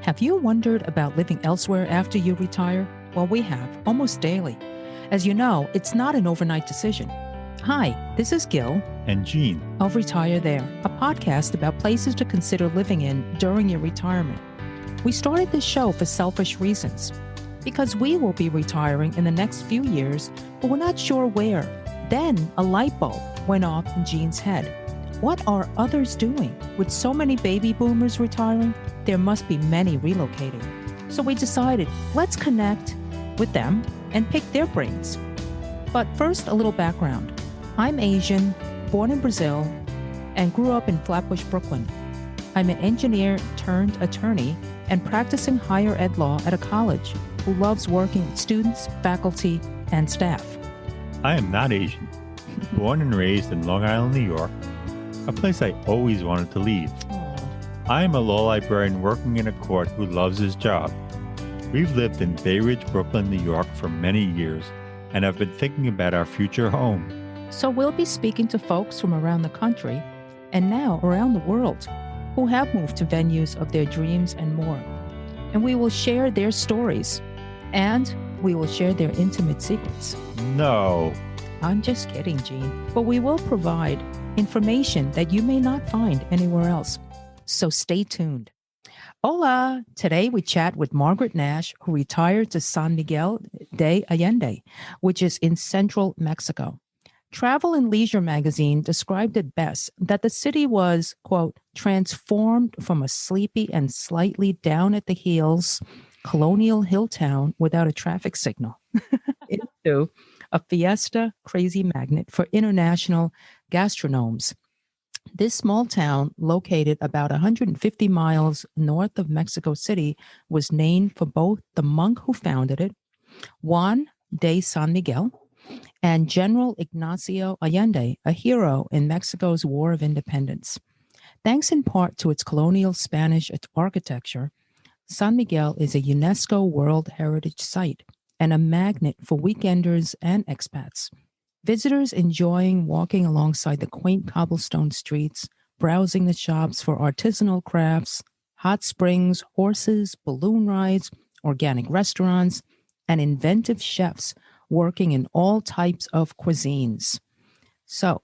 Have you wondered about living elsewhere after you retire? Well, we have, almost daily. As you know, it's not an overnight decision. Hi, this is Gil and Gene of Retire There, a podcast about places to consider living in during your retirement. We started this show for selfish reasons, because we will be retiring in the next few years, but we're not sure where. Then a light bulb went off in Gene's head. What are others doing? With so many baby boomers retiring, there must be many relocating. So we decided, let's connect with them and pick their brains. But first, a little background. I'm Asian, born in Brazil, and grew up in Flatbush, Brooklyn. I'm an engineer turned attorney and practicing higher ed law at a college who loves working with students, faculty, and staff. I am not Asian. Born and raised in Long Island, New York, a place I always wanted to leave. I am a law librarian working in a court who loves his job. We've lived in Bay Ridge, Brooklyn, New York for many years and have been thinking about our future home. So we'll be speaking to folks from around the country and now around the world who have moved to venues of their dreams and more. And we will share their stories and we will share their intimate secrets. No. I'm just kidding, Gene. But we will provide information that you may not find anywhere else. So stay tuned. Hola! Today we chat with Margaret Nash, who retired to San Miguel de Allende, which is in central Mexico. Travel and Leisure magazine described it best that the city was, quote, transformed from a sleepy and slightly down at the heels colonial hill town without a traffic signal into a fiesta crazy magnet for international gastronomes. This small town, located about 150 miles north of Mexico City, was named for both the monk who founded it, Juan de San Miguel, and General Ignacio Allende, a hero in Mexico's War of Independence. Thanks in part to its colonial Spanish architecture, San Miguel is a UNESCO World Heritage Site and a magnet for weekenders and expats. Visitors enjoying walking alongside the quaint cobblestone streets, browsing the shops for artisanal crafts, hot springs, horses, balloon rides, organic restaurants, and inventive chefs working in all types of cuisines. So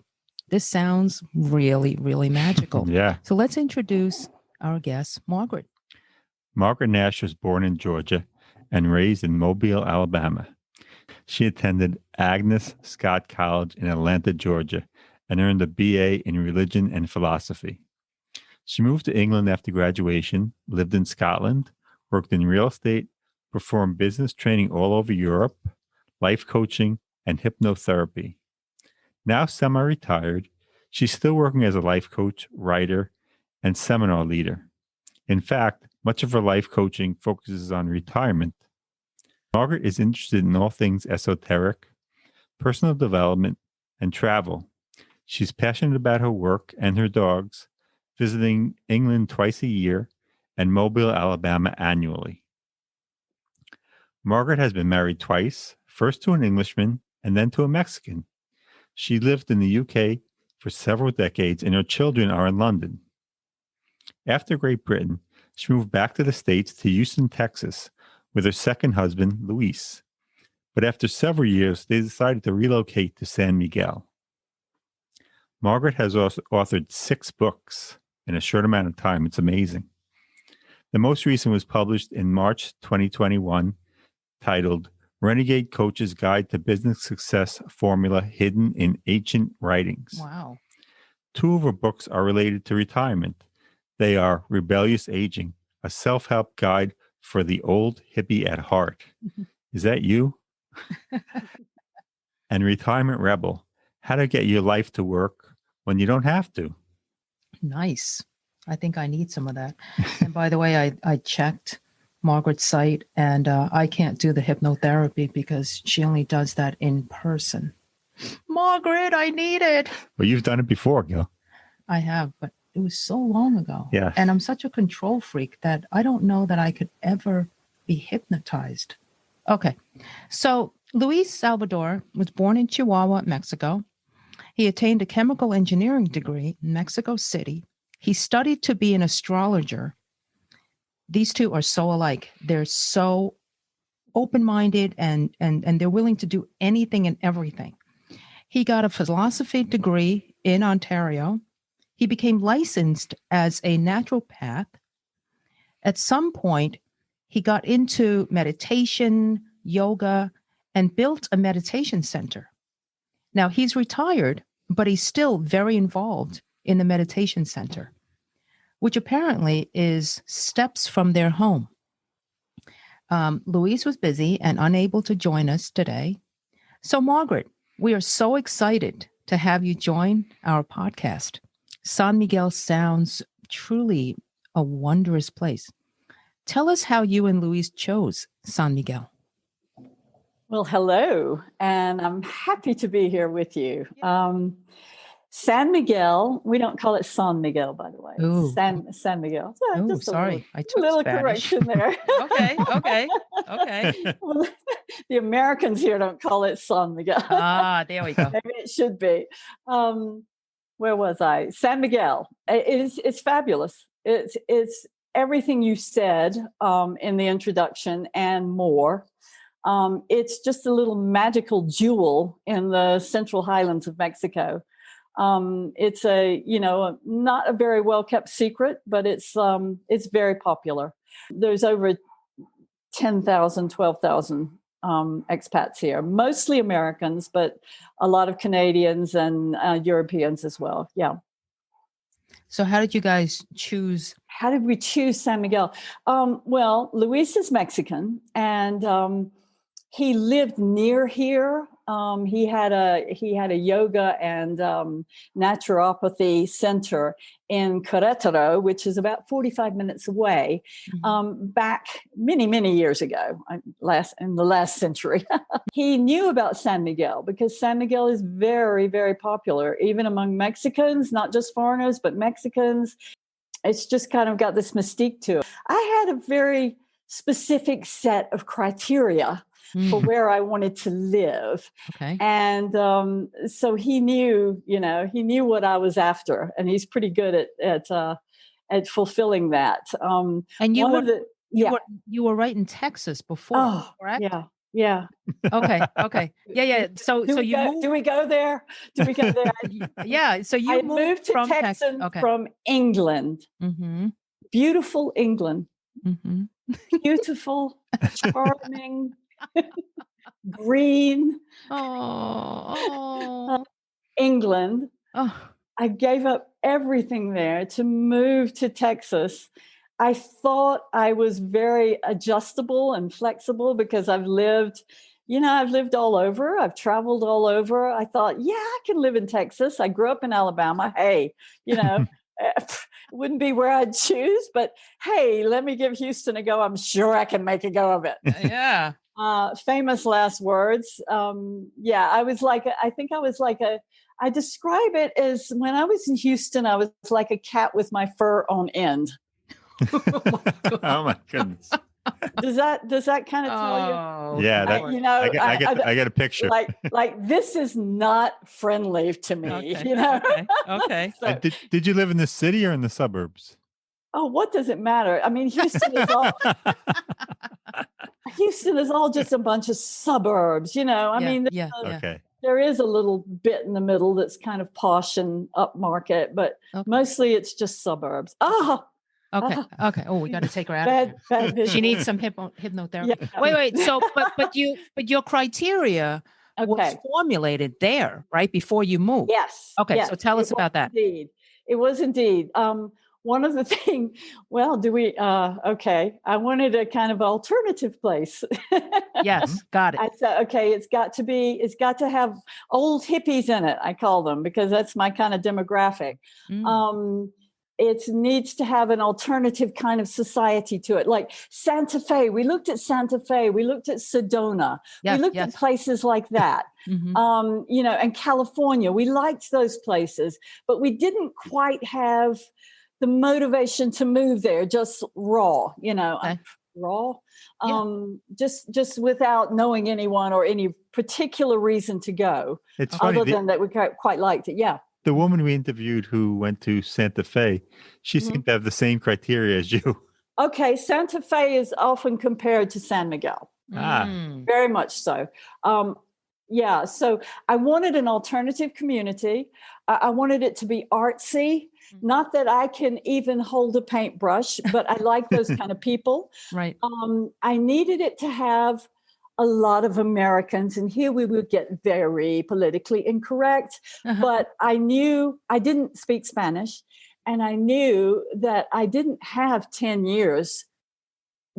this sounds really, really magical. Yeah. So let's introduce our guest, Margaret. Margaret Nash was born in Georgia and raised in Mobile, Alabama. She attended Agnes Scott College in Atlanta, Georgia, and earned a BA in religion and philosophy. She moved to England after graduation, lived in Scotland, worked in real estate, performed business training all over Europe, life coaching, and hypnotherapy. Now semi-retired, she's still working as a life coach, writer, and seminar leader. In fact, much of her life coaching focuses on retirement. Margaret is interested in all things esoteric, personal development, and travel. She's passionate about her work and her dogs, visiting England twice a year and Mobile, Alabama annually. Margaret has been married twice, first to an Englishman and then to a Mexican. She lived in the UK for several decades and her children are in London. After Great Britain, she moved back to the States to Houston, Texas, with her second husband, Luis. But after several years, they decided to relocate to San Miguel. Margaret has also authored 6 books in a short amount of time. It's amazing. The most recent was published in March 2021, titled Renegade Coach's Guide to Business Success Formula Hidden in Ancient Writings. Wow. 2 of her books are related to retirement. They are Rebellious Aging, a self-help guide for the old hippie at heart. Is that you? And Retirement Rebel, how to get your life to work when you don't have to. Nice. I think I need some of that. And by the way, I checked Margaret's site and I can't do the hypnotherapy because she only does that in person. Margaret, I need it. Well, you've done it before, Gil. I have, but it was so long ago. Yeah. And I'm such a control freak that I don't know that I could ever be hypnotized. Okay. So Luis Salvador was born in Chihuahua, Mexico. He attained a chemical engineering degree in Mexico City. He studied to be an astrologer these two are so alike. They're so open-minded and they're willing to do anything and everything. He got a philosophy degree in Ontario. He became licensed as a naturopath. At some point, he got into meditation, yoga, and built a meditation center. Now, he's retired, but he's still very involved in the meditation center, which apparently is steps from their home. Luis was busy and unable to join us today. So, Margaret, we are so excited to have you join our podcast. San Miguel sounds truly a wondrous place. Tell us how you and Luis chose San Miguel. Well, hello, and I'm happy to be here with you. San Miguel, we don't call it San Miguel, by the way. Ooh. San Miguel. So Oh, sorry. I took a little Spanish. correction there. Okay. Well, the Americans here don't call it San Miguel. There we go. Maybe it should be. Where was I? San Miguel. It's fabulous. It's everything you said in the introduction and more. It's just a little magical jewel in the Central Highlands of Mexico. It's not a very well kept secret, but it's very popular. There's over 10,000, 12,000 expats here, mostly Americans, but a lot of Canadians and Europeans as well. Yeah. So how did you guys choose? How did we choose San Miguel? Well, Luis is Mexican, and he lived near here. He had a yoga and naturopathy center in Querétaro, which is about 45 minutes away, back many years ago, in the last century. He knew about San Miguel because San Miguel is very, very popular, even among Mexicans, not just foreigners, but Mexicans. It's just kind of got this mystique to it. I had a very specific set of criteria for where I wanted to live. Okay. And so he knew what I was after, and he's pretty good at fulfilling that. And you were right in Texas before, correct? Yeah. Okay. Yeah. So do we go there? Yeah. So you I moved to from Texas from England. Mm-hmm. Beautiful England. Mm-hmm. Beautiful, charming, green. England. I gave up everything there to move to Texas. I thought I was very adjustable and flexible because I've lived all over. I've traveled all over. I thought, I can live in Texas. I grew up in Alabama. Hey, wouldn't be where I'd choose, but hey, let me give Houston a go. I'm sure I can make a go of it. Yeah. Famous last words. I describe it as when I was in Houston, I was like a cat with my fur on end. Oh my goodness. Does that kind of tell you? Yeah, I get a picture. Like this is not friendly to me. Okay. Okay. So, did you live in the city or in the suburbs? Oh, what does it matter? I mean, Houston is all just a bunch of suburbs. Okay. There is a little bit in the middle that's kind of posh and upmarket, but mostly it's just suburbs. Okay. Oh, we got to take her out. Bad she needs some hypnotherapy. Yeah. Wait. So, but your criteria was formulated there, right, before you moved. Yes. Okay. Yes. So tell us about that. Indeed, it was indeed. One of the things. Well, do we? Okay. I wanted a kind of alternative place. Yes, got it. I said, okay, it's got to have old hippies in it. I call them because that's my kind of demographic. It needs to have an alternative kind of society to it, like Santa Fe. We looked at Santa Fe. We looked at Sedona. We looked at places like that. And California. We liked those places, but we didn't quite have the motivation to move there. Just raw, just without knowing anyone or any particular reason to go. It's funny, other than that we quite liked it. Yeah. The woman we interviewed who went to Santa Fe, she seemed to have the same criteria as you. Okay, Santa Fe is often compared to San Miguel. Very much so. Yeah, so I wanted an alternative community. I wanted it to be artsy. Not that I can even hold a paintbrush, but I like those kind of people. Right. I needed it to have a lot of Americans, and here we would get very politically incorrect. But I knew I didn't speak Spanish, and I knew that I didn't have 10 years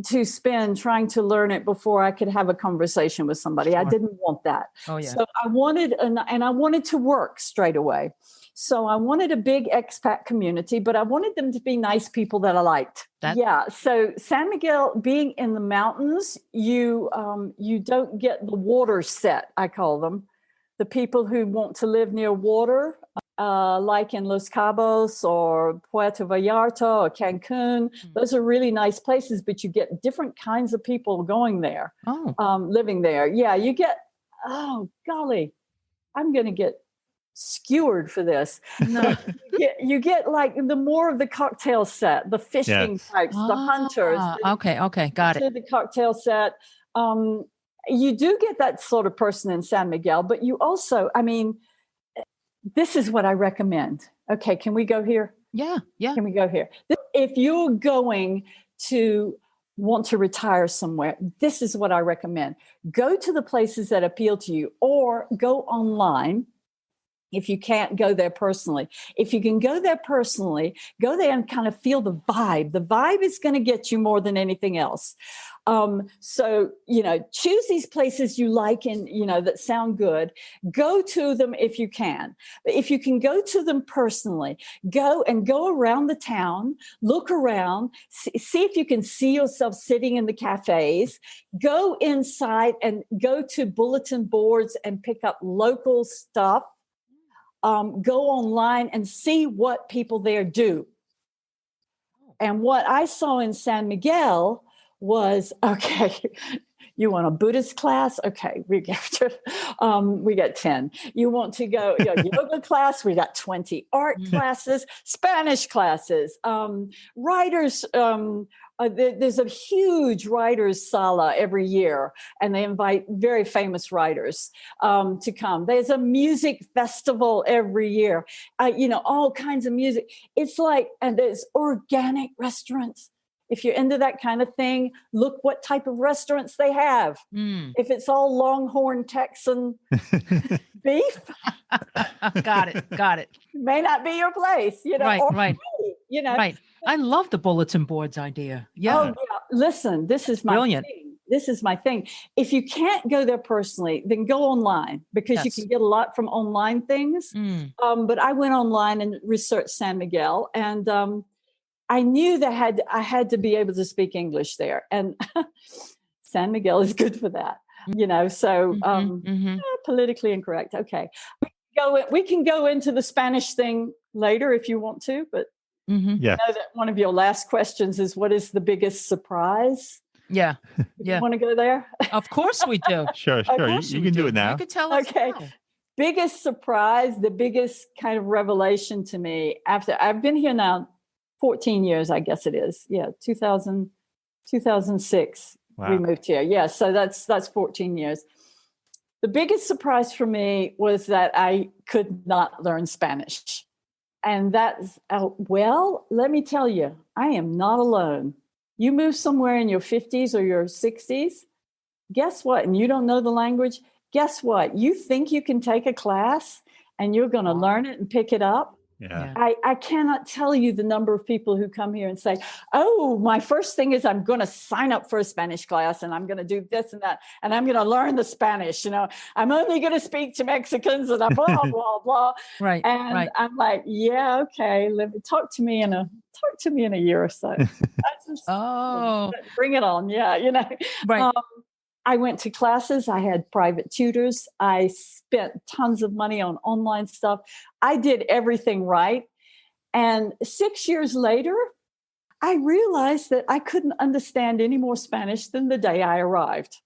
to spend trying to learn it before I could have a conversation with somebody. Sure. I didn't want that. Oh, yeah. So I wanted, and I wanted to work straight away. So I wanted a big expat community, but I wanted them to be nice people that I liked. Yeah. So San Miguel, being in the mountains, you don't get the water set, I call them. The people who want to live near water, like in Los Cabos or Puerto Vallarta or Cancun. Those are really nice places, but you get different kinds of people going there, living there. Yeah, you get, oh, golly, I'm going to get skewered for this. No. you get like the more of the cocktail set, the fishing types, the hunters. Okay, got it. The cocktail set. You do get that sort of person in San Miguel, but you also, I mean, this is what I recommend. Okay, can we go here? Yeah. Can we go here? If you're going to want to retire somewhere, this is what I recommend. Go to the places that appeal to you, or go online if you can't go there personally. If you can go there personally, go there and kind of feel the vibe. The vibe is going to get you more than anything else. So, choose these places you like and, that sound good. Go to them if you can. But if you can go to them personally, go around the town, look around, see if you can see yourself sitting in the cafes, go inside and go to bulletin boards and pick up local stuff. Go online and see what people there do. And what I saw in San Miguel was, okay, you want a Buddhist class? Okay, we got 10. You want to go yoga class? We got 20. Art classes, Spanish classes, writers. There's a huge writers' sala every year, and they invite very famous writers to come. There's a music festival every year, all kinds of music. It's like, and there's organic restaurants. If you're into that kind of thing, look what type of restaurants they have. If it's all Longhorn Texan beef, got it. May not be your place, Right. Right. I love the bulletin boards idea. Yeah. Oh, yeah. Listen, this is my brilliant thing. This is my thing. If you can't go there personally, then go online, because you can get a lot from online things. But I went online and researched San Miguel, and I knew that I had to be able to speak English there, and San Miguel is good for that. So politically incorrect. Okay, we can go into the Spanish thing later if you want to, but. Yeah. I know that one of your last questions is, what is the biggest surprise? Yeah. You want to go there? Of course we do. Sure. You can do it now. You could tell us. Okay. Now. Biggest surprise, the biggest kind of revelation to me after I've been here now 14 years, I guess it is. Yeah. 2006. Wow. We moved here. Yeah. So that's 14 years. The biggest surprise for me was that I could not learn Spanish. And that's, well, let me tell you, I am not alone. You move somewhere in your 50s or your 60s, guess what? And you don't know the language. Guess what? You think you can take a class and you're going to learn it and pick it up. Yeah. I cannot tell you the number of people who come here and say, oh, my first thing is I'm going to sign up for a Spanish class, and I'm going to do this and that, and I'm going to learn the Spanish. I'm only going to speak to Mexicans, and blah, blah, blah. Right. And I'm like, yeah, okay. Talk to me in a year or so. Bring it on. Yeah. Right. I went to classes. I had private tutors. I spent tons of money on online stuff. I did everything right. And 6 years later, I realized that I couldn't understand any more Spanish than the day I arrived.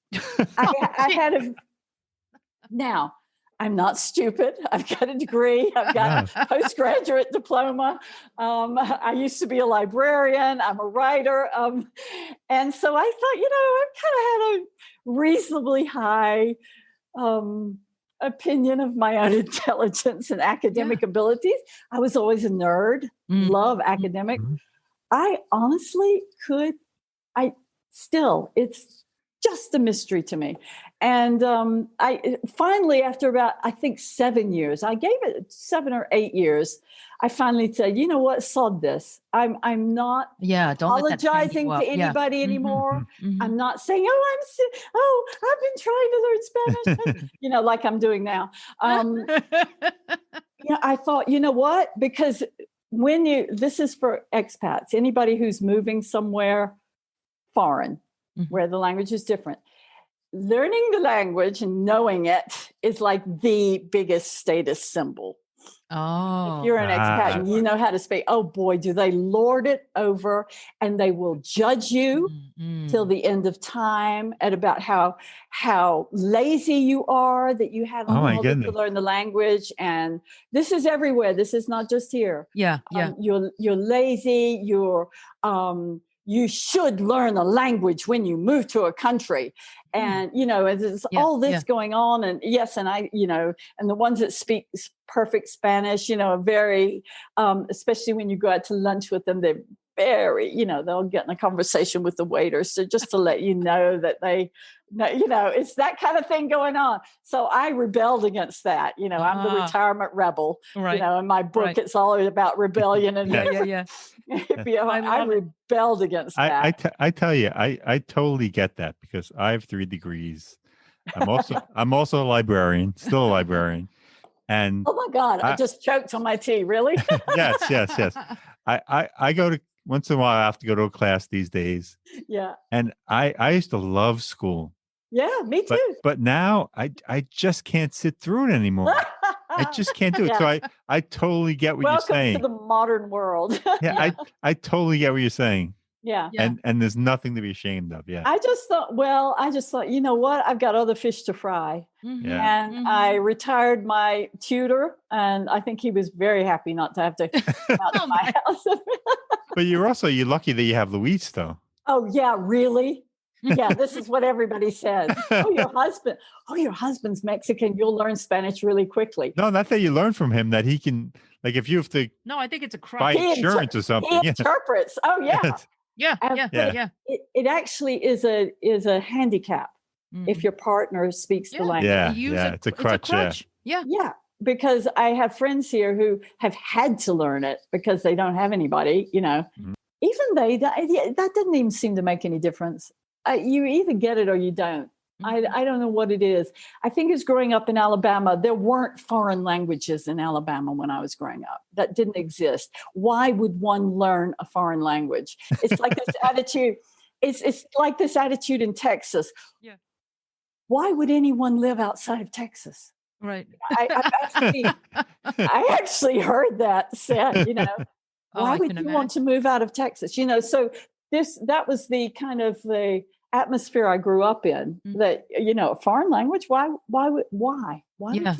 Now, I'm not stupid. I've got a degree. I've got a postgraduate diploma. I used to be a librarian. I'm a writer. And so I thought, I've kind of had a reasonably high opinion of my own intelligence and academic abilities. I was always a nerd, love academic. I honestly it's just a mystery to me. And I finally, after about, I think 7 years, I gave it 7 or 8 years, I finally said, you know what, sod this. I'm not don't apologizing to anybody anymore. I'm not saying, I've been trying to learn Spanish, like I'm doing now. I thought, you know what, because this is for expats, anybody who's moving somewhere foreign, where the language is different. Learning the language and knowing it is like the biggest status symbol. Oh, if you're an expat and you know how to speak, oh boy, do they lord it over, and they will judge you till the end of time at about how lazy you are, that you haven't bothered to learn the language. And this is everywhere. This is not just here. You're lazy. You should learn a language when you move to a country. And, there's all this going on. And yes, and and the ones that speak perfect Spanish, are very, especially when you go out to lunch with them, they're very, they'll get in a conversation with the waiter. So just to let you know that it's that kind of thing going on. So I rebelled against that. I'm the retirement rebel, in my book, it's all about rebellion and I rebelled against that. I tell you, I totally get that, because I have 3 degrees. I'm also a librarian, still a librarian. And oh my God, I just choked on my tea. Really? Yes. I go to, once in a while I have to go to a class these days. Yeah. And I used to love school. Yeah, me too. But now I just can't sit through it anymore. I just can't do it. So I totally get what you're saying. Welcome to the modern world. I totally get what you're saying. Yeah. And there's nothing to be ashamed of. Yeah. I just thought, you know what? I've got other fish to fry. And I retired my tutor, and I think he was very happy not to have to come out to my house. But you're lucky that you have Luis, though. Oh, yeah, really? Yeah, this is what everybody says. Your husband's Mexican. You'll learn Spanish really quickly. No, not that you learn from him, that he can, like, if you have to. No, I think it's a crime. Buy insurance or something. He interprets. Oh, yeah. Yeah. It actually is a handicap if your partner speaks the language. Yeah, it's a crutch. Yeah, because I have friends here who have had to learn it because they don't have anybody, Even that doesn't even seem to make any difference. You either get it or you don't. I don't know what it is. I think it's growing up in Alabama. There weren't foreign languages in Alabama when I was growing up. That didn't exist. Why would one learn a foreign language? It's like this attitude. It's like this attitude in Texas. Yeah. Why would anyone live outside of Texas? Right. I actually heard that said, why would you want to move out of Texas? So that was the kind of the atmosphere I grew up in, that, a foreign language, why would you do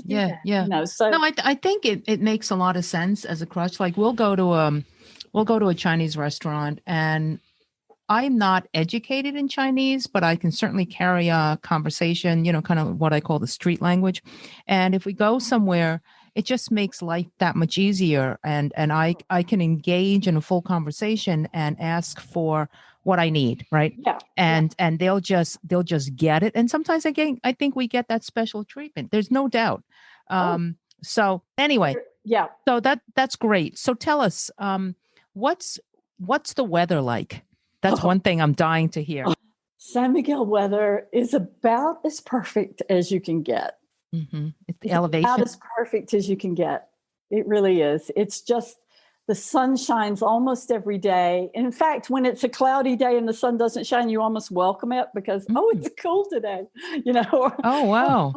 that? So no, I think it makes a lot of sense as a crutch. Like we'll go to a Chinese restaurant, and I'm not educated in Chinese, but I can certainly carry a conversation, kind of what I call the street language. And if we go somewhere, it just makes life that much easier. And I can engage in a full conversation and ask for what I need. Right. Yeah. And they'll just get it. And sometimes I think we get that special treatment. There's no doubt. So anyway, so that's great. So tell us, what's the weather like? That's one thing I'm dying to hear. San Miguel weather is about as perfect as you can get. It's the elevation. About as perfect as you can get. It really is. It's just the sun shines almost every day. In fact, when it's a cloudy day and the sun doesn't shine, you almost welcome it because, it's cool today. Oh, wow.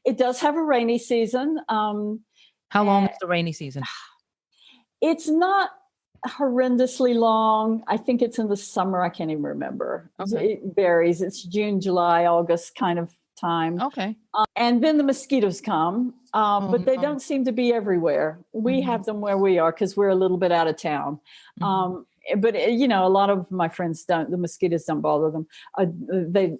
It does have a rainy season. How long is the rainy season? It's not horrendously long. I think it's in the summer. I can't even remember. Okay. It varies. It's June, July, August kind of time. Okay. And then the mosquitoes come, but they don't seem to be everywhere. We have them where we are because we're a little bit out of town. But a lot of my friends don't. The mosquitoes don't bother them.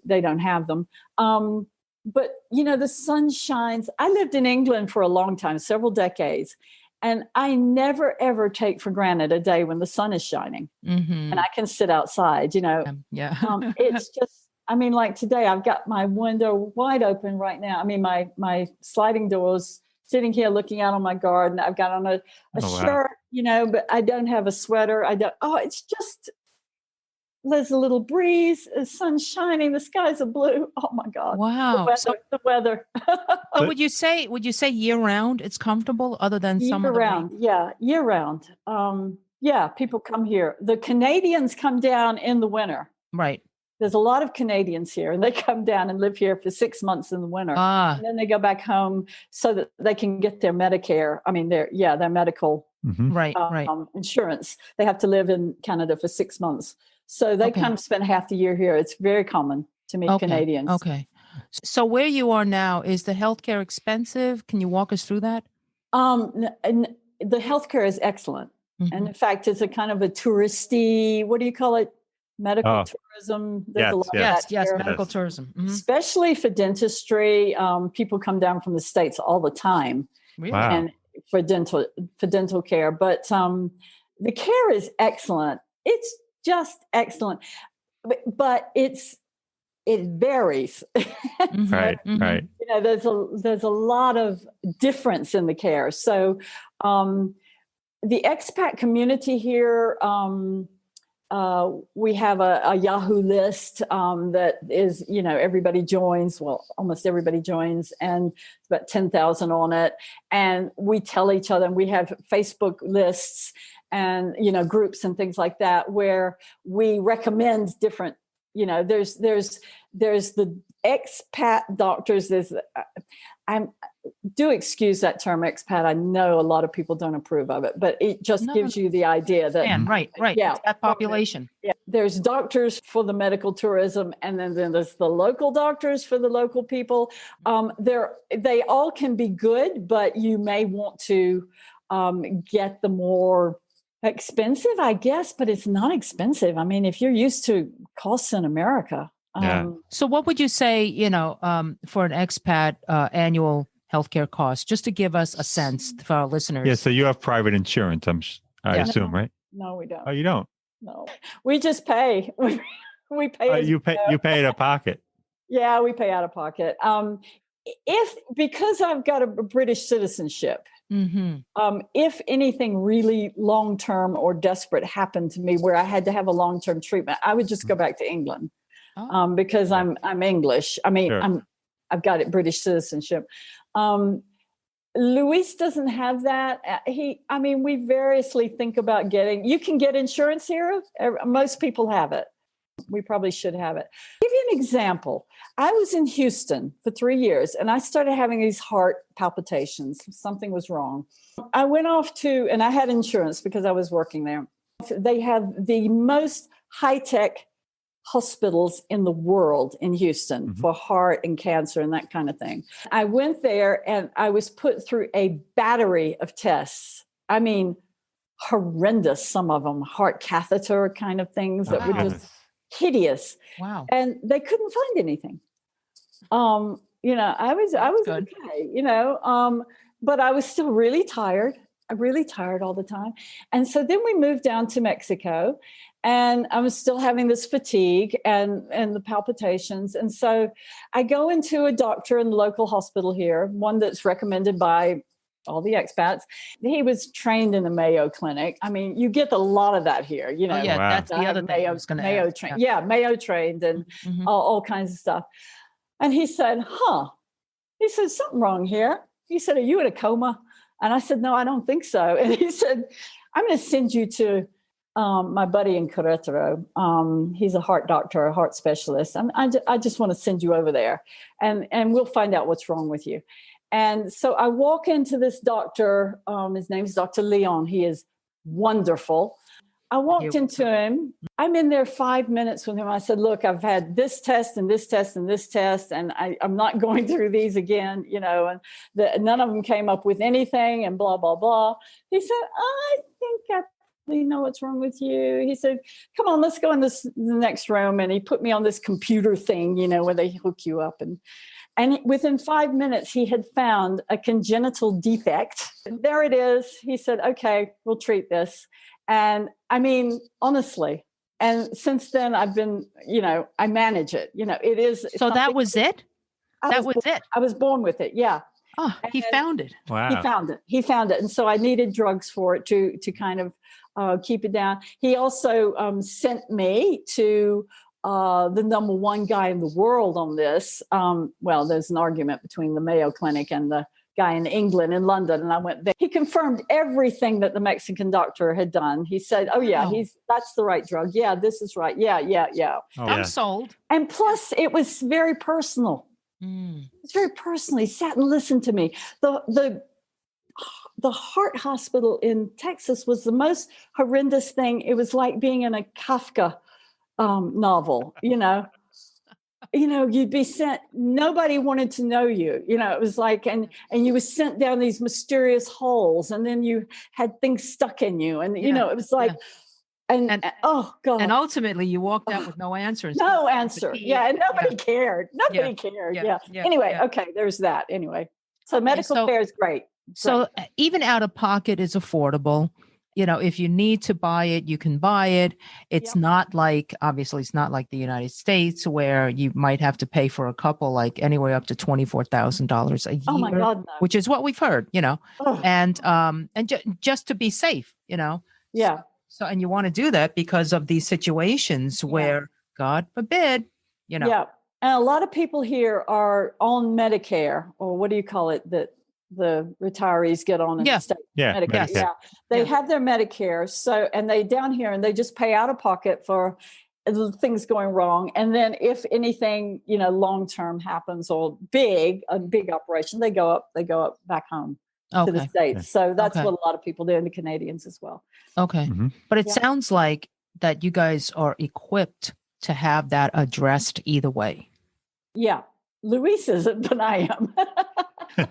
They don't have them. But the sun shines. I lived in England for a long time, several decades, and I never ever take for granted a day when the sun is shining and I can sit outside. It's just. I mean, like today, I've got my window wide open right now. I mean, my sliding doors, sitting here looking out on my garden. I've got on a shirt, but I don't have a sweater. It's just, there's a little breeze, the sun's shining, the skies are blue. Oh my God. Wow. The weather. So would you say year round it's comfortable other than summer? Year round. Yeah. Year round. People come here. The Canadians come down in the winter. Right. There's a lot of Canadians here, and they come down and live here for 6 months in the winter. And then they go back home so that they can get their Medicare. I mean, their medical insurance. They have to live in Canada for 6 months. So they kind of spend half the year here. It's very common to meet Canadians. Okay. So where you are now, is the healthcare expensive? Can you walk us through that? The healthcare is excellent. And in fact, it's a kind of a touristy, what do you call it? Medical tourism. There's a lot of that here. Medical tourism. Especially for dentistry. People come down from the States all the time. Really? Wow. And for dental care. But the care is excellent. It's just excellent. But it varies. Right. There's a lot of difference in the care. So the expat community here, we have a Yahoo list that is, everybody joins. Well, almost everybody joins, and it's about 10,000 on it. And we tell each other, and we have Facebook lists and groups and things like that where we recommend different. There's the expat doctors. Do excuse that term expat. I know a lot of people don't approve of it, but it just gives you the idea that right. Yeah, it's that population. Yeah, there's doctors for the medical tourism, and then there's the local doctors for the local people. They all can be good, but you may want to get the more expensive, I guess. But it's not expensive. I mean, if you're used to costs in America. So what would you say, for an expat annual healthcare cost, just to give us a sense for our listeners? Yeah. So you have private insurance, I assume, right? No, we don't. Oh, you don't? No, we just pay. We pay. You pay out of pocket. Yeah, we pay out of pocket. Because I've got a British citizenship, if anything really long-term or desperate happened to me where I had to have a long-term treatment, I would just go back to England. Because I'm English. I mean, sure. I've got it British citizenship. Luis doesn't have that. We variously think about you can get insurance here. Most people have it. We probably should have it. I'll give you an example. I was in Houston for 3 years and I started having these heart palpitations. Something was wrong. I went off and I had insurance because I was working there. They have the most high-tech hospitals in the world in Houston for heart and cancer and that kind of thing. I went there and I was put through a battery of tests. I mean, horrendous, some of them, heart catheter kind of things that were just hideous. Wow. And they couldn't find anything. I was good. Okay, but I was still really tired. I'm really tired all the time. And so then we moved down to Mexico. And I was still having this fatigue and the palpitations. And so I go into a doctor in the local hospital here, one that's recommended by all the expats. He was trained in the Mayo Clinic. I mean, you get a lot of that here, That's the other thing I was going to Mayo ask. trained. Yeah, Mayo trained and all kinds of stuff. And he said, He said, something wrong here. He said, are you in a coma? And I said, no, I don't think so. And he said, I'm going to send you to my buddy in Querétaro. He's a heart doctor, a heart specialist. I just want to send you over there and we'll find out what's wrong with you. And so I walk into this doctor. His name's Dr. Leon. He is wonderful. I walked into him. I'm in there 5 minutes with him. I said, look, I've had this test and this test and this test, and I'm not going through these again, and none of them came up with anything and blah, blah, blah. He said, I think I know what's wrong with you. He said, come on, let's go in the next room. And he put me on this computer thing, where they hook you up. And within 5 minutes, he had found a congenital defect. There it is. He said, okay, we'll treat this. And I mean, honestly, and since then I've been, I manage it, it is. So that was it? That was it. I was born with it. Yeah. Oh, he found it. Wow. He found it. And so I needed drugs for it to kind of keep it down. He also sent me to the number one guy in the world on this. Well, there's an argument between the Mayo Clinic and the guy in England, in London, and I went there. He confirmed everything that the Mexican doctor had done. He said, oh yeah, that's the right drug. Yeah, this is right. Yeah. Oh, I'm sold. And plus it was very personal. It's very personal. He sat and listened to me. The heart hospital in Texas was the most horrendous thing. It was like being in a Kafka novel, you'd be sent, nobody wanted to know you, it was like, and you were sent down these mysterious holes, and then you had things stuck in you. And, it was like, and oh God. And ultimately you walked out with no answer. No answer. Yeah. And nobody cared. Nobody cared. Yeah. Anyway. Okay. There's that. Anyway. So medical care is great. So even out of pocket is affordable. If you need to buy it, you can buy it. It's not like, obviously, it's not like the United States where you might have to pay for a couple, like anywhere up to $24,000 a year. Oh my God, no. Which is what we've heard, and just to be safe, Yeah. So, and you want to do that because of these situations where, God forbid, Yeah. And a lot of people here are on Medicare, or what do you call it? That the retirees get on in the state. Medicare. Yeah. They have their Medicare. So, and they down here and they just pay out of pocket for things going wrong. And then if anything, long-term happens or a big operation, they go up back home to the States. So that's what a lot of people do, and the Canadians as well. Okay. Mm-hmm. But it sounds like that you guys are equipped to have that addressed either way. Yeah. Luis isn't, but I am.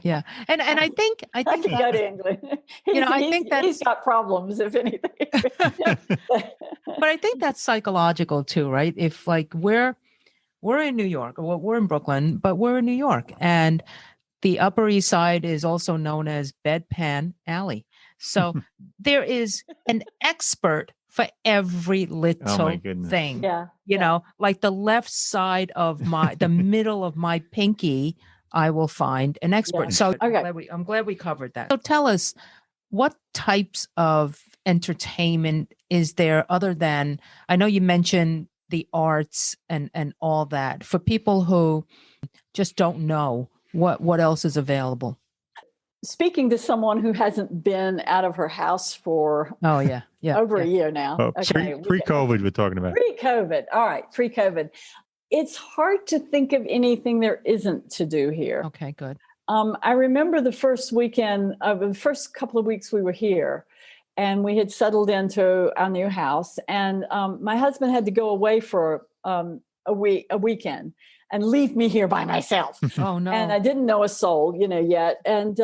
Yeah. And I think I can go to England. I think that he's got problems, if anything. But I think that's psychological too, right? If like we're in New York, or we're in Brooklyn, but we're in New York, and the Upper East Side is also known as Bedpan Alley. So there is an expert for every little thing. Yeah. Like the left side of the middle of my pinky, I will find an expert. So I'm glad we covered that. So tell us, what types of entertainment is there other than, I know you mentioned the arts and all that, for people who just don't know what else is available? Speaking to someone who hasn't been out of her house for over a year now. Oh, pre-COVID we're talking about. Pre-COVID. All right. Pre-COVID. It's hard to think of anything there isn't to do here. Okay, good. I remember the first couple of weeks we were here, and we had settled into our new house, and my husband had to go away for a weekend and leave me here by myself. Oh no. And I didn't know a soul, yet. And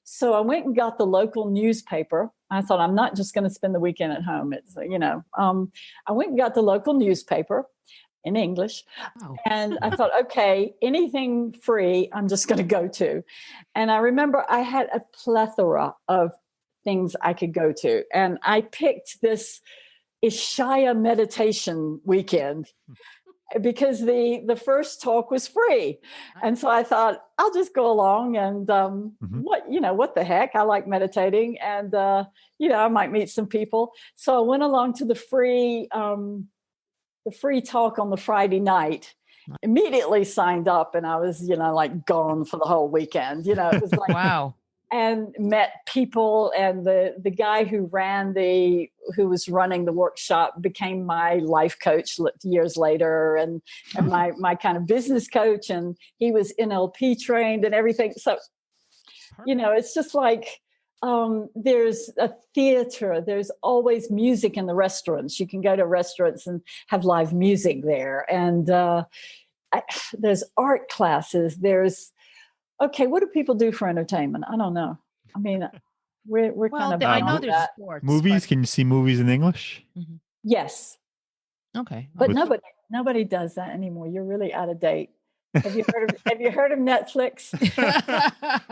so I went and got the local newspaper. I thought, I'm not just going to spend the weekend at home. It's, I went and got the local newspaper in English. Oh. And I thought, okay, anything free, I'm just going to go to. And I remember I had a plethora of things I could go to. And I picked this Ishaya meditation weekend because the first talk was free. And so I thought, I'll just go along and what the heck? I like meditating, and I might meet some people. So I went along to the free talk on the Friday night, immediately signed up, and I was, like gone for the whole weekend. It was like, wow. And met people, and the guy who was running the workshop became my life coach years later, and my kind of business coach, and he was NLP trained and everything. So, it's just like There's a theater. There's always music in the restaurants. You can go to restaurants and have live music there. And there's art classes. Okay, what do people do for entertainment? I don't know. I mean, we're kind of I know beyond there's that. sports. Movies? But... Can you see movies in English? Mhm. Yes. Okay. But nobody does that anymore. You're really out of date. Have you heard of Netflix?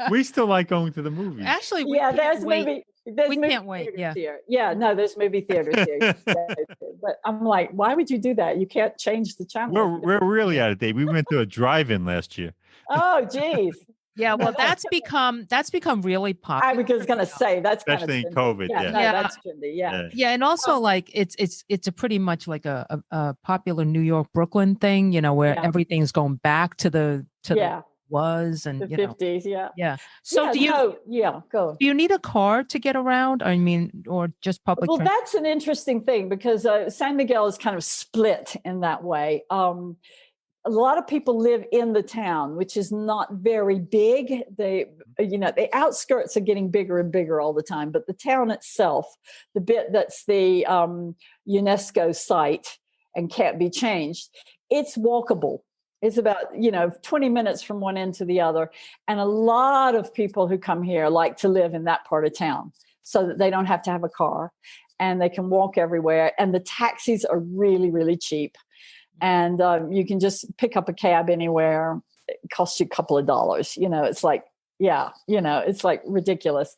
We still like going to the movies. Actually, there's movie. We can't wait. Yeah. Here. Yeah, no, there's movie theaters here. But I'm like, why would you do that? You can't change the channel. We're really out of date. We went to a drive-in last year. Oh, geez. Yeah, well, that's become really popular. I was going to say that's especially kind of in COVID. Yeah, Yeah. no, that's trendy. Yeah. Yeah, and also like it's a pretty much like a popular New York, Brooklyn thing, where everything's going back to the was and the 50s. Yeah. So go. do you need a car to get around? I mean, or just public? Well, that's an interesting thing because San Miguel is kind of split in that way. A lot of people live in the town, which is not very big. The outskirts are getting bigger and bigger all the time, but the town itself, the bit that's the UNESCO site and can't be changed, it's walkable. It's about, 20 minutes from one end to the other. And a lot of people who come here like to live in that part of town so that they don't have to have a car and they can walk everywhere. And the taxis are really, really cheap. And you can just pick up a cab anywhere. It costs you a couple of dollars. It's like, it's like ridiculous.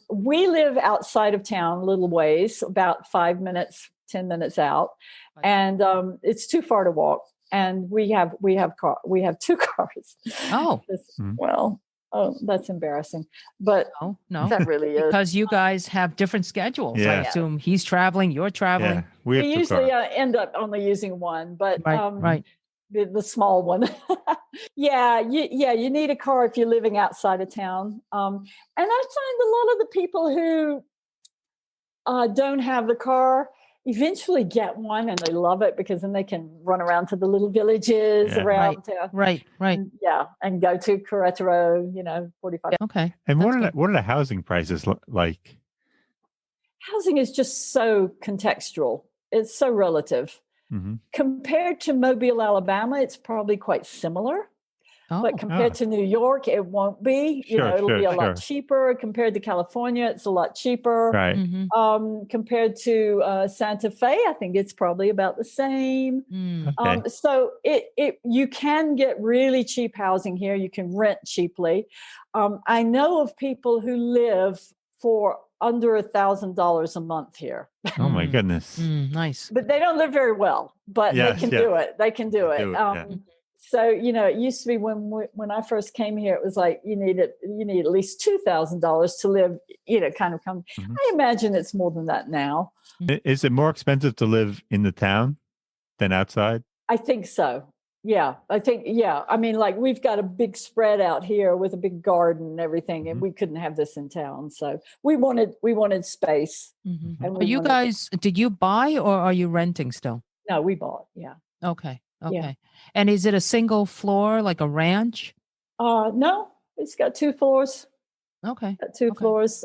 We live outside of town a little ways, about 5 minutes, 10 minutes out. And it's too far to walk. And we have two cars. Oh, that's embarrassing. But no, that really is because you guys have different schedules. Yeah. I assume he's traveling, you're traveling. Yeah, we usually end up only using one, but right. The small one. You need a car if you're living outside of town. And I find a lot of the people who don't have the car eventually get one and they love it because then they can run around to the little villages around town. Right. And go to Querétaro, 45. Okay. And what are the housing prices like? Housing is just so contextual. It's so relative. Mm-hmm. Compared to Mobile, Alabama, it's probably quite similar. But compared to New York, it won't be. It'll be a lot cheaper. Compared to California, it's a lot cheaper. Right. Mm-hmm. Compared to Santa Fe, I think it's probably about the same. Okay. So you can get really cheap housing here. You can rent cheaply. I know of people who live for under $1,000 a month here. Oh my goodness. Nice. But they don't live very well, but they can do it. They can do it. So, it used to be when I first came here, it was like you need at least $2,000 to live, kind of come. Mm-hmm. I imagine it's more than that now. Is it more expensive to live in the town than outside? I think so. Yeah, I mean, like we've got a big spread out here with a big garden and everything, and we couldn't have this in town. So we wanted space. Mm-hmm. And you guys, did you buy or are you renting still? No, we bought. Yeah. Okay. Yeah. And is it a single floor, like a ranch? No, it's got 2 floors. Okay. Got 2 floors.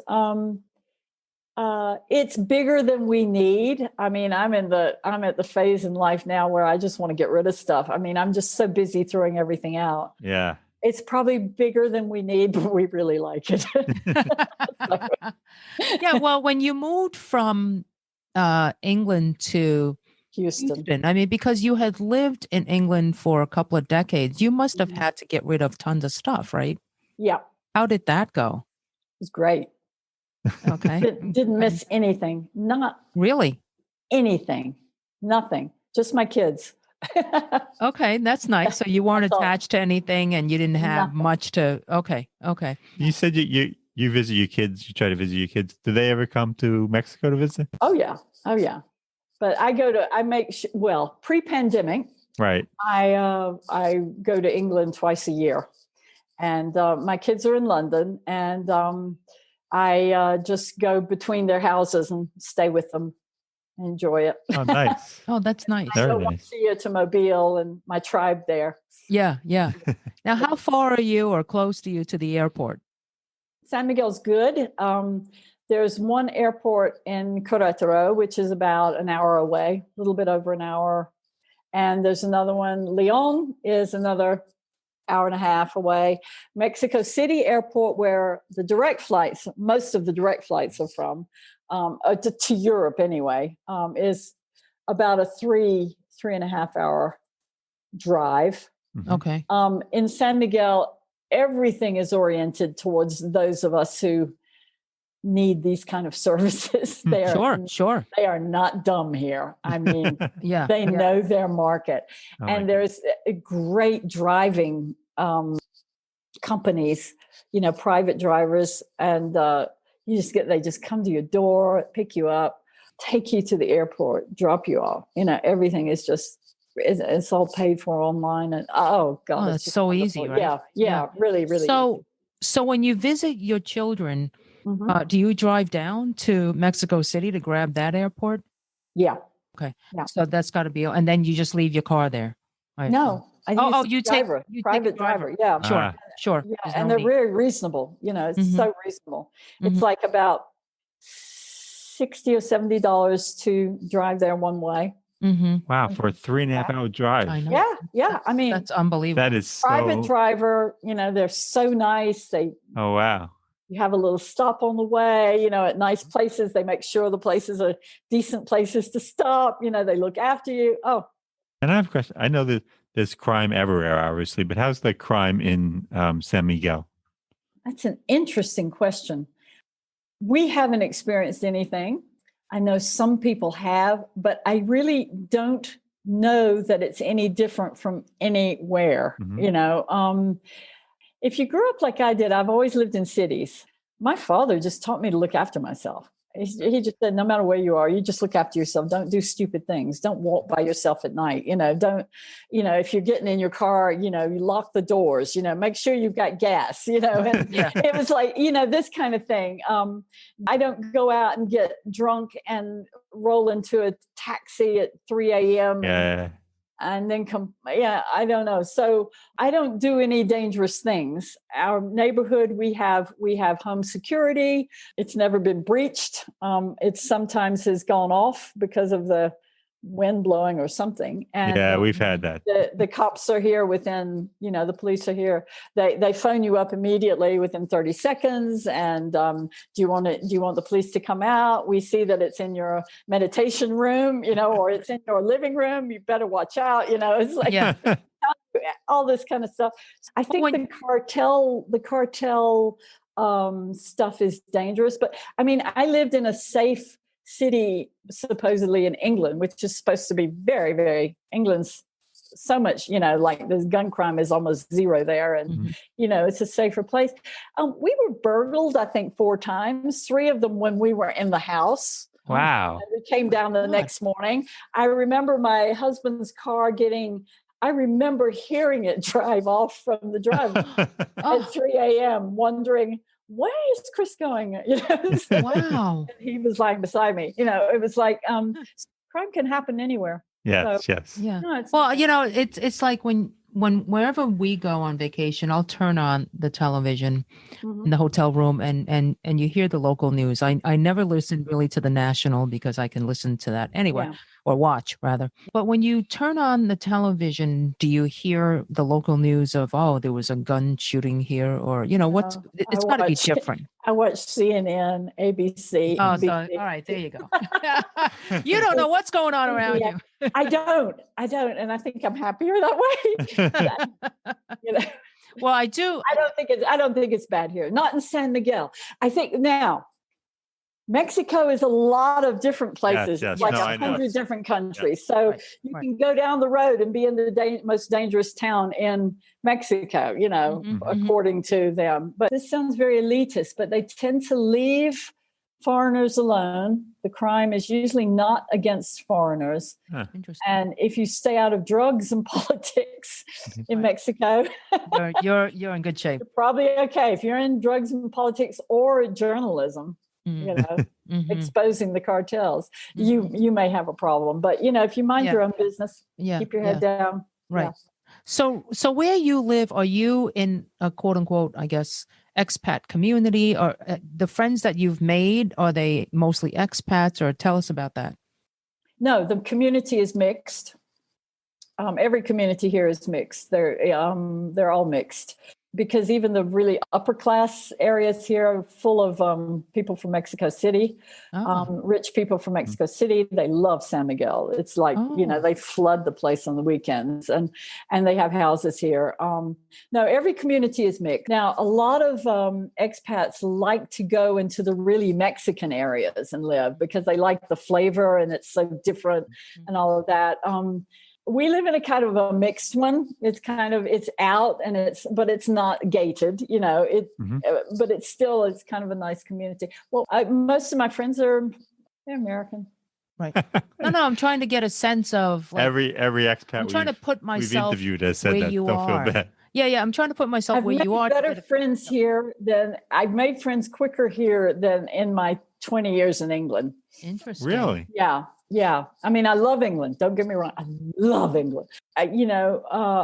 It's bigger than we need. I mean, I'm at the phase in life now where I just want to get rid of stuff. I mean, I'm just so busy throwing everything out. Yeah. It's probably bigger than we need, but we really like it. Yeah. Well, when you moved from England to Houston, I mean, because you had lived in England for a couple of decades, you must have had to get rid of tons of stuff, right? Yeah. How did that go? It was great. Okay. Didn't miss anything. Not really anything. Nothing. Just my kids. Okay, that's nice. So you weren't attached to anything and you didn't have much to. Okay. You said you visit your kids. You try to visit your kids. Do they ever come to Mexico to visit? Oh yeah. But pre-pandemic, right? I go to England twice a year, and my kids are in London, and I just go between their houses and stay with them, and enjoy it. Oh, nice! Oh, that's nice. I go once a year to Mobile and my tribe there. Yeah. Now, how far are you or close to you to the airport? San Miguel's good. There's one airport in Querétaro, which is about an hour away, a little bit over an hour. And there's another one. Leon is another hour and a half away. Mexico City Airport, where the direct flights, most of the direct flights are from, to Europe anyway, is about a 3.5 hour drive. Okay. In San Miguel, everything is oriented towards those of us who need these kind of services. Sure. They are not dumb here. I mean, they know their market. And there's great driving companies, private drivers, and they just come to your door, pick you up, take you to the airport, drop you off. Everything is just, it's all paid for online. And it's so wonderful. easy, right? Yeah, really, really easy. So when you visit your children, do you drive down to Mexico City to grab that airport? Yeah. Okay. Yeah. So that's got to be, and then you just leave your car there. No. You take private driver. Yeah. Sure. Yeah. And they're very reasonable. It's so reasonable. It's like about $60 or $70 to drive there one way. Wow. For a 3.5 hour drive. I know. Yeah. I mean, that's unbelievable. That is private driver, they're so nice. Oh, wow. You have a little stop on the way, at nice places. They make sure the places are decent places to stop. They look after you. Oh. And I have a question. I know that there's crime everywhere, obviously, but how's the crime in San Miguel? That's an interesting question. We haven't experienced anything. I know some people have, but I really don't know that it's any different from anywhere, If you grew up like I did, I've always lived in cities. My father just taught me to look after myself. He just said, no matter where you are, you just look after yourself. Don't do stupid things. Don't walk by yourself at night. Don't, if you're getting in your car, you lock the doors, make sure you've got gas, and it was like, this kind of thing. I don't go out and get drunk and roll into a taxi at 3 a.m. And then I don't know. So I don't do any dangerous things. Our neighborhood, we have home security. It's never been breached. It sometimes has gone off because of the wind blowing or something. And we've had that. The cops are here within, the police are here. They phone you up immediately within 30 seconds. And do you want the police to come out? We see that it's in your meditation room, or it's in your living room. You better watch out. It's like all this kind of stuff. I think the cartel stuff is dangerous. But I mean, I lived in a safe city, supposedly in England, which is supposed to be very, very, England's so much, like the gun crime is almost zero there. And, it's a safer place. We were burgled, I think, 4 times, 3 of them when we were in the house. Wow. We came down the next morning. I remember my husband's car I remember hearing it drive off from the drive at 3 a.m., wondering, where is Chris going? Wow. He was lying beside me. It was like crime can happen anywhere. Yes. Yeah. No, it's like when wherever we go on vacation, I'll turn on the television in the hotel room and you hear the local news. I never listen really to the national because I can listen to that anywhere or watch rather. But when you turn on the television, do you hear the local news of, there was a gun shooting here or, it's got to be different. I watch CNN, ABC. Oh, so, all right, there you go. You don't know what's going on around you. I don't. And I think I'm happier that way. Well, I do. I don't think it's bad here. Not in San Miguel. I think now Mexico is a lot of different places, like 100 different countries. Yeah. So you can go down the road and be in the most dangerous town in Mexico, according to them. But this sounds very elitist, but they tend to leave foreigners alone. The crime is usually not against foreigners. Interesting. And if you stay out of drugs and politics in Mexico, you're in good shape. You're probably okay. If you're in drugs and politics or journalism, exposing the cartels, you may have a problem. But if you mind your own business, keep your head down. Right. Yeah. So where you live, are you in a quote unquote, I guess, expat community, or the friends that you've made, are they mostly expats, or tell us about that? No, the community is mixed. Every community here is mixed. They're all mixed, because even the really upper class areas here are full of people from Mexico City, rich people from Mexico City. They love San Miguel. It's like, they flood the place on the weekends, and they have houses here. No, every community is mixed. Now, a lot of expats like to go into the really Mexican areas and live, because they like the flavor and it's so different and all of that. We live in a kind of a mixed one. It's out, but it's not gated, but it's kind of a nice community. Well, most of my friends they're American. Right. No, I'm trying to get a sense of every expat. I'm trying to put myself we've interviewed has said where that. you Don't are. feel bad. Yeah. I'm trying to put myself where you are. I've made better friends here than I've made friends quicker here than in my 20 years in England. Interesting. Really? Yeah. I mean, I love England. Don't get me wrong. I love England. I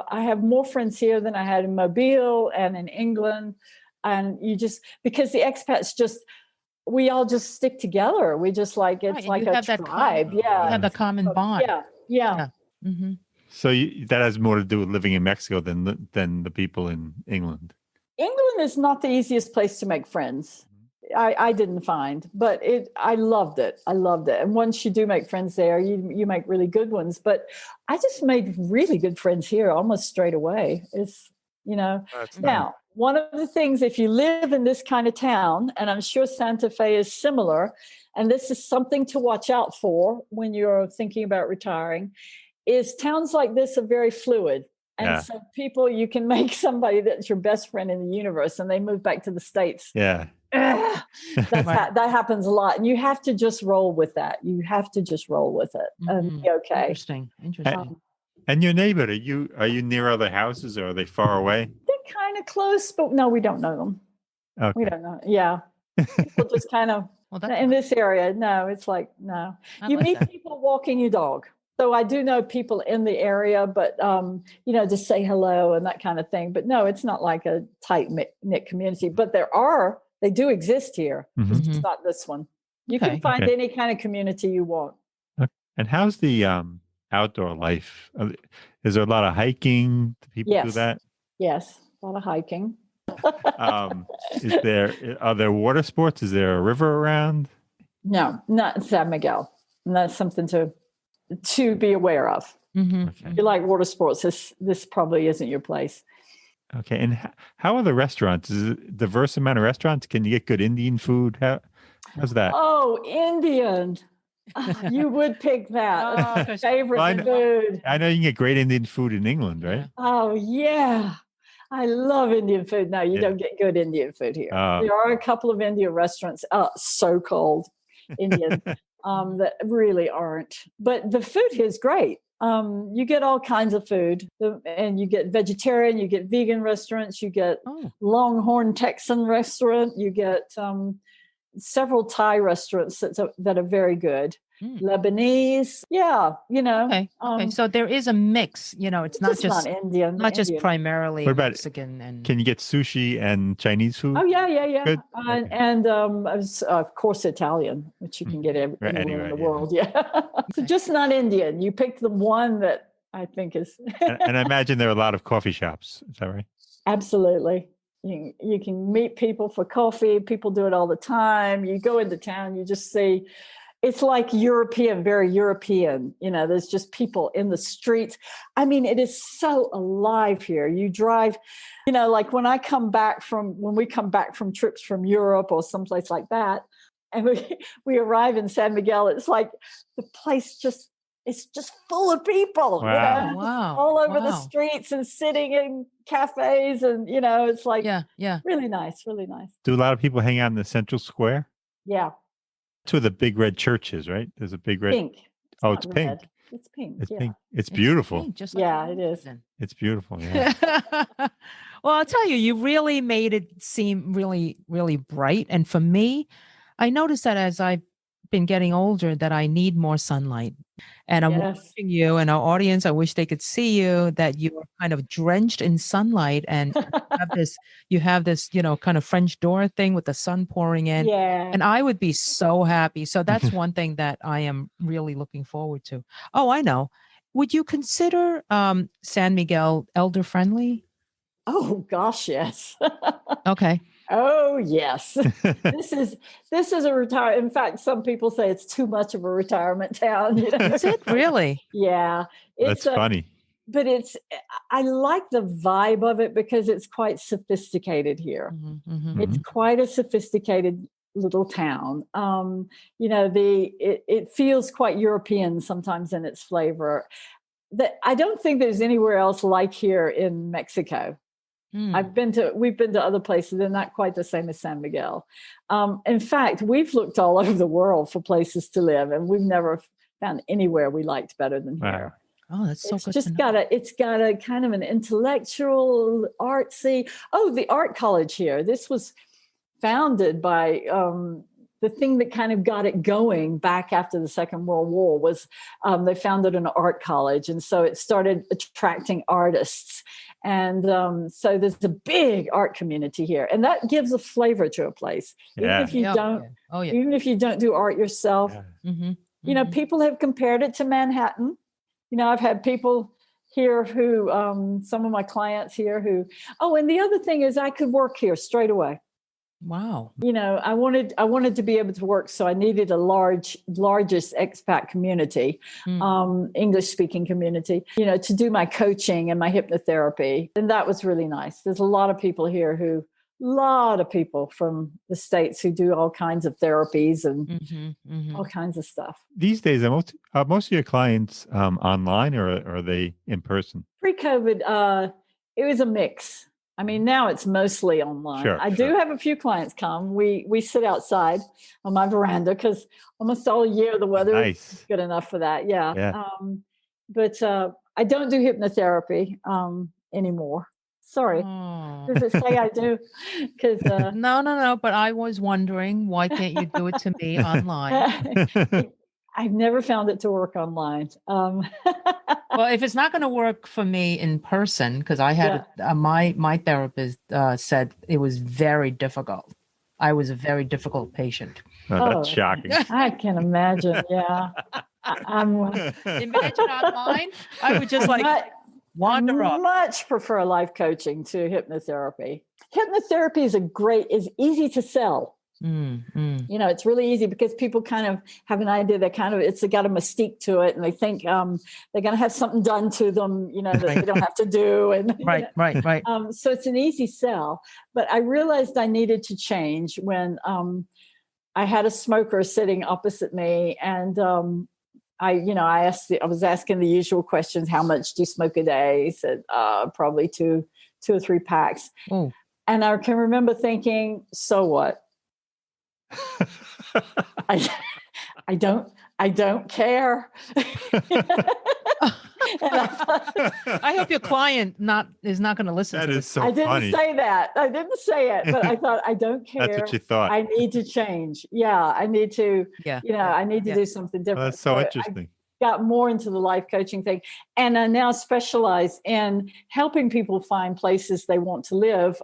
have more friends here than I had in Mobile and in England. And because the expats we all just stick together. We just like, it's like a tribe. You have a common bond. Yeah. Mm-hmm. So that has more to do with living in Mexico than the people in England. England is not the easiest place to make friends. I didn't find, but I loved it. And once you do make friends there, you make really good ones. But I just made really good friends here almost straight away. It's, now, one of the things, if you live in this kind of town, and I'm sure Santa Fe is similar, and this is something to watch out for when you're thinking about retiring, is towns like this are very fluid. And so you can make somebody that's your best friend in the universe, and they move back to the States. Yeah. That happens a lot, and you have to just roll with that. You have to just roll with it and be okay. Interesting. And your neighbor, are you near other houses, or are they far away? They're kind of close, but no, we don't know them. Okay. We don't know. Yeah, people just kind of in this area. No, it's like no. You meet people walking your dog. So I do know people in the area, but, just say hello and that kind of thing. But no, it's not like a tight-knit community. But they do exist here. Mm-hmm. It's just not this one. You can find any kind of community you want. Okay. And how's the outdoor life? Is there a lot of hiking? Do people do that? Yes, a lot of hiking. Are there water sports? Is there a river around? No, not in San Miguel. And that's something to be aware of. Mm-hmm. Okay. If you like water sports, this probably isn't your place. Okay. And how are the restaurants? Is it a diverse amount of restaurants? Can you get good Indian food? How's that? Oh, Indian. You would pick that. Favorite food. I know you can get great Indian food in England, right? Oh, yeah. I love Indian food. No, you don't get good Indian food here. There are a couple of Indian restaurants, so-called Indian, that really aren't. But the food here is great. You get all kinds of food, and you get vegetarian, you get vegan restaurants, you get Longhorn Texan restaurant, you get several Thai restaurants that are very good. Lebanese, Okay. So there is a mix. It's not just Indian, just primarily Mexican. And can you get sushi and Chinese food? Oh yeah. Good. And of course Italian, which you can get anywhere in the world. Yeah. So just not Indian. You picked the one that I think is. And I imagine there are a lot of coffee shops. Is that right? Absolutely. You can meet people for coffee. People do it all the time. You go into town, you just see. It's like European, very European. There's just people in the streets. I mean, it is so alive here. You drive, like when we come back from trips from Europe or someplace like that, and we arrive in San Miguel, it's like the place it's just full of people. Wow. Wow. All over the streets and sitting in cafes, and it's like really nice, really nice. Do a lot of people hang out in the central square? Yeah. To the big red churches, right? There's a big red. Pink. It's pink. Red. It's pink. It's pink. It's beautiful. Pink, just like it is. It's beautiful. Yeah. Well, I'll tell you, you really made it seem really, really bright. And for me, I noticed that as I've been getting older that I need more sunlight. And I'm watching you and our audience, I wish they could see you, that you are kind of drenched in sunlight and you have this, kind of French door thing with the sun pouring in. Yeah. And I would be so happy. So that's one thing that I am really looking forward to. Oh, I know. Would you consider San Miguel elder friendly? Oh gosh, yes. Okay. Oh yes. This is a retire. In fact, some people say it's too much of a retirement town. Is it really? Yeah. That's funny. But I like the vibe of it because it's quite sophisticated here. It's quite a sophisticated little town. It feels quite European sometimes in its flavor. I don't think there's anywhere else like here in Mexico. We've been to other places. They're not quite the same as San Miguel. In fact, we've looked all over the world for places to live, and we've never found anywhere we liked better than here. Oh, that's so good. It's got a kind of an intellectual, artsy. Oh, the art college here. This was founded by the thing that kind of got it going back after the Second World War was they founded an art college, and so it started attracting artists. And so there's a big art community here, and that gives a flavor to a place. Even if you don't do art yourself, people have compared it to Manhattan. I've had people here who, some of my clients here who, and the other thing is I could work here straight away. Wow. I wanted to be able to work. So I needed a largest expat community, English speaking community, to do my coaching and my hypnotherapy. And that was really nice. There's a lot of people here from the States who do all kinds of therapies and all kinds of stuff. These days, are most of your clients online or are they in person? Pre-COVID, it was a mix. I mean, now it's mostly online. Sure, I do have a few clients come. We sit outside on my veranda because almost all year the weather is good enough for that. Yeah. But I don't do hypnotherapy anymore. Sorry. Does it say I do? Because no. But I was wondering, why can't you do it to me online? I've never found it to work online. Well, if it's not going to work for me in person, because I had my therapist said it was very difficult. I was a very difficult patient. Oh, that's shocking. I can imagine. Yeah. Imagine online. I would just wander off. Much prefer life coaching to hypnotherapy. Hypnotherapy is easy to sell. It's really easy because people kind of have an idea that it's got a mystique to it, and they think they're going to have something done to them, that they don't have to do. And right. So it's an easy sell. But I realized I needed to change when I had a smoker sitting opposite me, and I was asking the usual questions: how much do you smoke a day? He said probably two or three packs. Oh. And I can remember thinking, so what? I don't care. I hope your client is not going to listen. That to is this. so I didn't funny. say that. I didn't say it, but I thought, I don't care. That's what you thought. I need to change. Yeah, I need to. I need to do something different. That's so interesting. I got more into the life coaching thing, and I now specialize in helping people find places they want to live.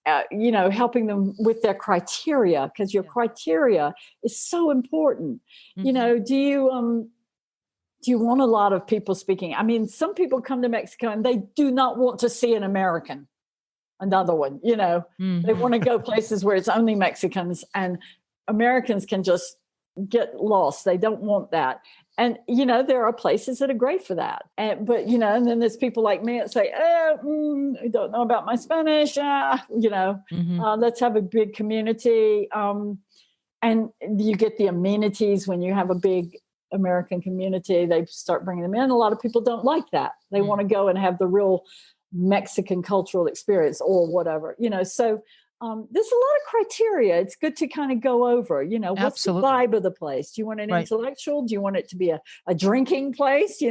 Helping them with their criteria, because your criteria is so important. Do you want a lot of people speaking? I mean, some people come to Mexico and they do not want to see an American. Another one, they want to go places where it's only Mexicans, and Americans can just get lost. They don't want that. And, there are places that are great for that. But and then there's people like me that say, I don't know about my Spanish. Let's have a big community. And you get the amenities when you have a big American community. They start bringing them in. A lot of people don't like that. They want to go and have the real Mexican cultural experience or whatever, So there's a lot of criteria. It's good to kind of go over, what's Absolutely. the vibe of the place? Do you want an Right. intellectual? Do you want it to be a drinking place,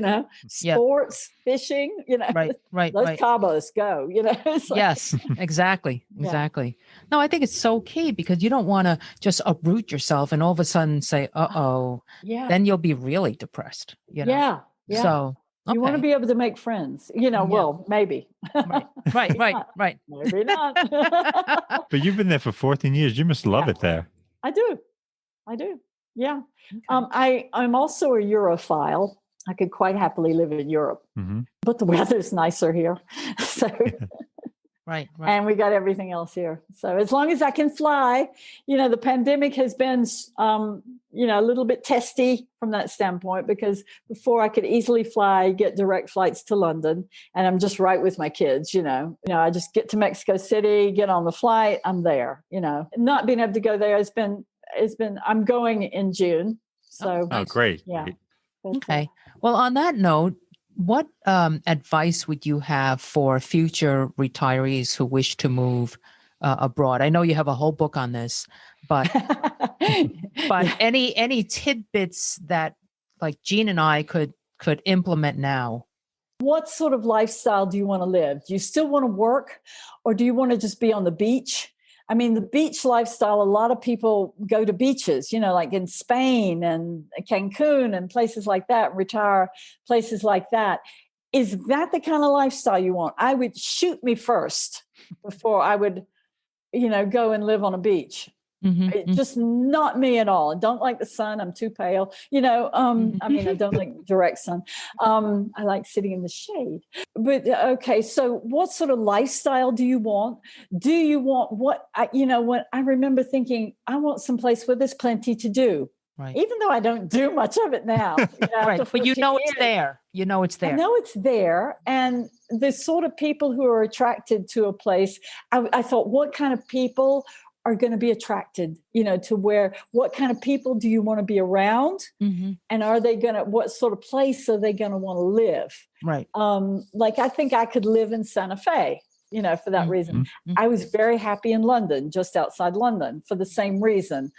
sports, fishing, Right. those Cabos go, It's like, Yes, exactly. Yeah. Exactly. No, I think it's so key because you don't want to just uproot yourself and all of a sudden say, uh-oh, yeah. then you'll be really depressed. Yeah. So, You want to okay. be able to make friends, well, maybe. Right. Maybe not. But you've been there for 14 years. You must love it there. I do. Yeah. Okay. I'm also a Europhile. I could quite happily live in Europe, but the weather's nicer here. So, Right. and we got everything else here. So as long as I can fly, the pandemic has been, a little bit testy from that standpoint, because before I could easily fly, get direct flights to London, and I'm just right with my kids, I just get to Mexico City, get on the flight, I'm there, not being able to go there has been, I'm going in June. So, Oh, great. Yeah. Okay. Well, on that note, what advice would you have for future retirees who wish to move abroad? I know you have a whole book on this, but any tidbits that like Gene and I could implement now? What sort of lifestyle do you want to live? Do you still want to work, or do you want to just be on the beach? I mean, the beach lifestyle, a lot of people go to beaches, like in Spain and Cancun and places like that, retire places like that. Is that the kind of lifestyle you want? I would shoot me first before I would, go and live on a beach. It's just not me at all. I don't like the sun. I'm too pale. I don't like direct sun. I like sitting in the shade. But okay, so what sort of lifestyle do you want? Do you want what I remember thinking, I want someplace where there's plenty to do. Right. Even though I don't do much of it now. Right. But it's there. I know it's there. And the sort of people who are attracted to a place, I thought, what kind of people are going to be attracted, to what kind of people do you want to be around? And are they what sort of place are they going to want to live? Right. Like, I think I could live in Santa Fe, for that reason. I was very happy in London, just outside London, for the same reason.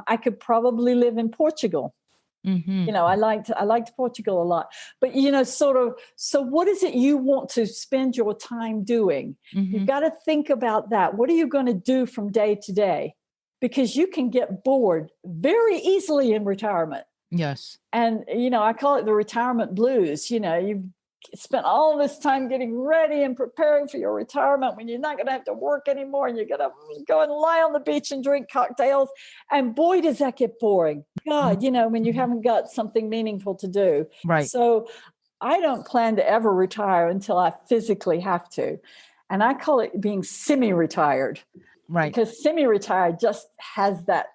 I could probably live in Portugal. I liked Portugal a lot, but so what is it you want to spend your time doing? You've got to think about that. What are you going to do from day to day? Because you can get bored very easily in retirement. Yes. And, I call it the retirement blues. You've spent all this time getting ready and preparing for your retirement when you're not going to have to work anymore, and you're going to go and lie on the beach and drink cocktails. And boy, does that get boring. God, when you haven't got something meaningful to do. Right. So I don't plan to ever retire until I physically have to. And I call it being semi-retired. Right. Because semi-retired just has that.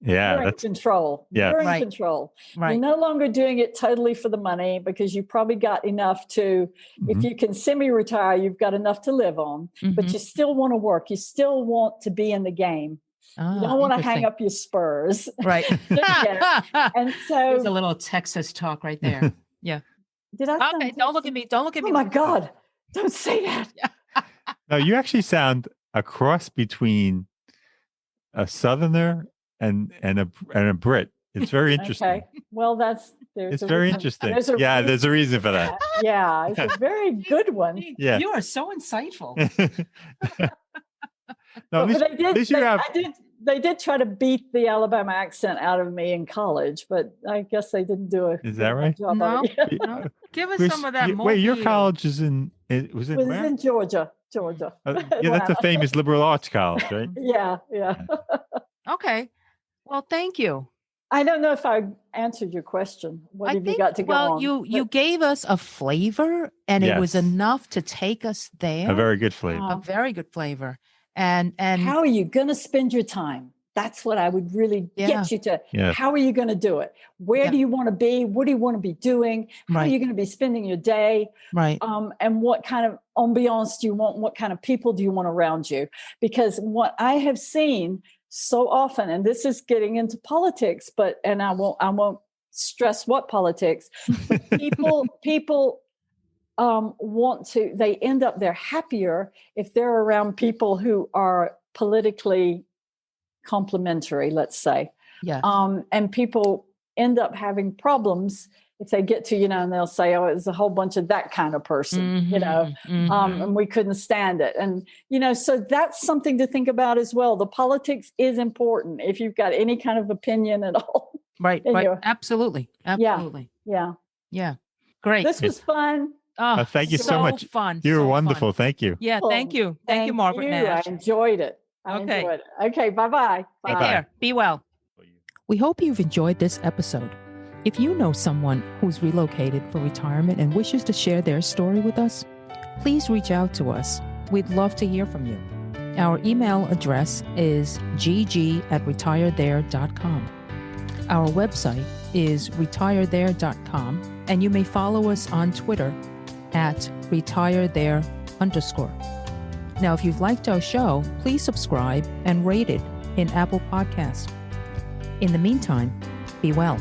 You're in control. Yeah. You're in control. Right. You're no longer doing it totally for the money, because you probably got enough to, if you can semi-retire, you've got enough to live on, but you still want to work. You still want to be in the game. You don't want to hang up your spurs. Right. And so there's a little Texas talk right there. Yeah. Did I? Okay. Don't look at me. Don't look at me. Oh my God. Don't say that. No, you actually sound a cross between a Southerner and a Brit. It's very interesting. Okay. Well, it's very interesting. There's a reason for that. Yeah, it's a very good one. Yeah, you are so insightful. No, they did try to beat the Alabama accent out of me in college, but I guess they didn't do it. Is that right? No. Give us some of that. Wait, your college is in? Was it in Georgia? Georgia. That's a famous liberal arts college, right? Yeah. Okay. Well, thank you. I don't know if I answered your question. What have you got to go on? Well, you gave us a flavor, and it was enough to take us there. A very good flavor. A very good flavor. And how are you going to spend your time? That's what I would really get you to. Yeah. How are you going to do it? Where do you want to be? What do you want to be doing? How are you going to be spending your day? Right. And what kind of ambiance do you want? What kind of people do you want around you? Because what I have seen so often, and this is getting into politics, and I won't stress what politics, but people they're happier if they're around people who are politically complementary, let's say. Yes. And people end up having problems if they get to, and they'll say, oh, it's a whole bunch of that kind of person, and we couldn't stand it. And, so that's something to think about as well. The politics is important if you've got any kind of opinion at all. Right. Absolutely. Yeah. Great. This was fun. Oh, thank you so much. Fun. You were wonderful. Fun. Thank you. Yeah. Thank you. Thank you, Margaret Nash. I enjoyed it. Okay. Bye-bye. Take care. Be well. We hope you've enjoyed this episode. If you know someone who's relocated for retirement and wishes to share their story with us, please reach out to us. We'd love to hear from you. Our email address is gg@retirethere.com. Our website is retirethere.com, and you may follow us on Twitter @retirethere_. Now, if you've liked our show, please subscribe and rate it in Apple Podcasts. In the meantime, be well.